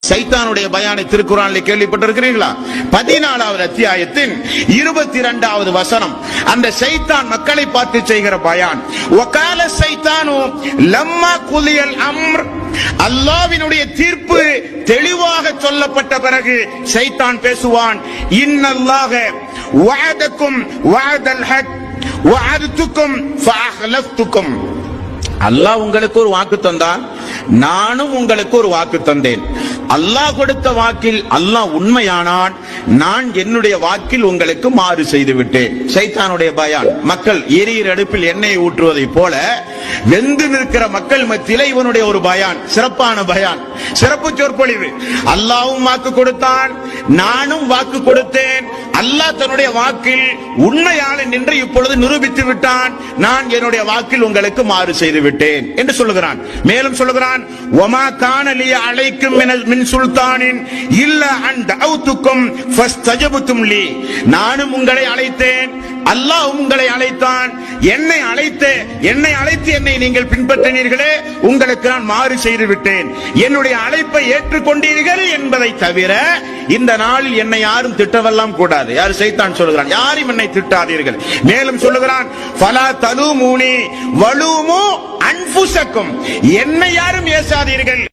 சைத்தானுடைய பயானை திருக்குர்ஆனிலே கேள்விப்பட்டிருக்கிறீர்களா? 14வது அத்தியாயத்தின் 22வது வசனம். அந்த சைத்தான் மக்களை பார்த்து செய்கிற பயான். வகால சைத்தானு லம்மா குலியல் அம்ர், அல்லாஹ்வினுடைய தீர்ப்பு தெளிவாக சொல்லப்பட்ட பிறகு சைத்தான் பேசுவான். இன்னல்லாஹ வஅதக்கும் வஅதல் ஹக் வஅதுக்கும் ஃபஅஹ்லஃப்துக்கும். அல்லாஹ் உங்களுக்கு ஒரு வாக்கு தந்தான், நானும் உங்களுக்கு ஒரு வாக்கு தந்தேன். அல்லாஹ் கொடுத்த வாக்கில் அல்லாஹ் உண்மையானான், நான் என்னுடைய வாக்கில் உங்களுக்கு மாறு செய்து விட்டேன். சைத்தானுடைய பயான். மக்கள் எரியிற அடுப்பில் எண்ணெயை ஊற்றுவதை போல வெந்து நிற்கிற மக்கள் மத்தியில இவனுடைய ஒரு பயான், சிறப்பான பயான், சிறப்பு சொற்பொழிவு. அல்லாஹ்வும் வாக்கு கொடுத்தான், நானும் வாக்கு கொடுத்தேன். அல்லாஹ் தன்னுடைய வாக்கில் உண்மையாளன் என்று இப்பொழுது நிரூபித்து விட்டான், நான் என்னுடைய வாக்கில் உங்களுக்கு மாறு செய்து விட்டேன் என்று சொல்லுகிறான். மேலும் சொல்லுகிறான், வமா கான லி அலைக்கும் மின் சுல்தானின் இல்ல அன் தஅவுதுக்கும் ஃபஸ்தஜபதும் லி. நானும் உங்களை அழைத்தேன், அல்லாஹ் உங்களை அழைத்தான். என்னை அழைத்து என்னை நீங்கள் பின்பற்றினீர்களே, உங்களுக்கு நான் மாறு செய்து விட்டேன். என்னுடைய அழைப்பை ஏற்றுக்கொண்டீர்கள் என்பதை தவிர இந்த நாளில் என்னை யாரும் திட்டவெல்லாம் கூடாது. யார்? சைத்தான் சொல்லுகிறான், யாரும் என்னை திட்டாதீர்கள். மேலும் சொல்லுகிறான், ஃபலா தலூமூனி வலூமு அன்ஃபுஸக்கும், என்னை யாரும் ஏசாதீர்கள்.